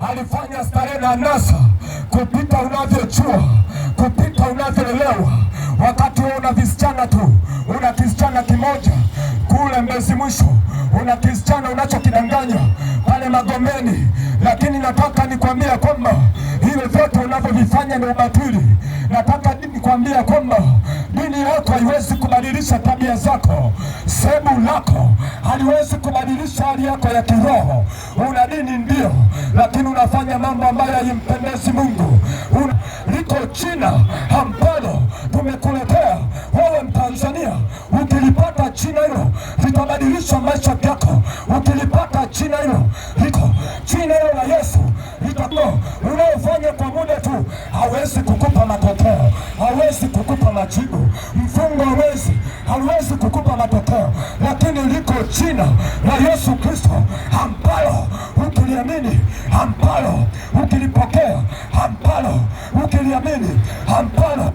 alifanya starehe na anasa kupita unavyojua, kupita unavyoelewa. Wakati wewe una visichana tu, una kisichana kimoja kule Mbezi Mwisho, una kisichana unachokidanganya pale Magomeni, lakini nataka nikwambia kwamba hivyo vyote unavyovifanya ni ubatili. Nataka nikwambia kwamba dini yako haiwezi kubadilisha tabia zako, sebu lako haliwezi kubadilisha hali yako ya kiroho. Una dini ndio, lakini unafanya mambo ambayo hayimpendezi Mungu. Liko jina ambalo tumekuletea wewe Mtanzania, ukilipata jina hilo litabadilisha maisha yako. Ukilipata jina hilo, liko jina hilo la Yesu, litakuwa unaofanya kwa muda tu, hawezi kukupa matokeo, hawezi kukupa majibu. Mfungo hawezi kukupa matokeo, lakini liko jina la Yesu Kristo ambalo ukiliamini, ambalo ukilipokea, ambalo ukiliamini, ambalo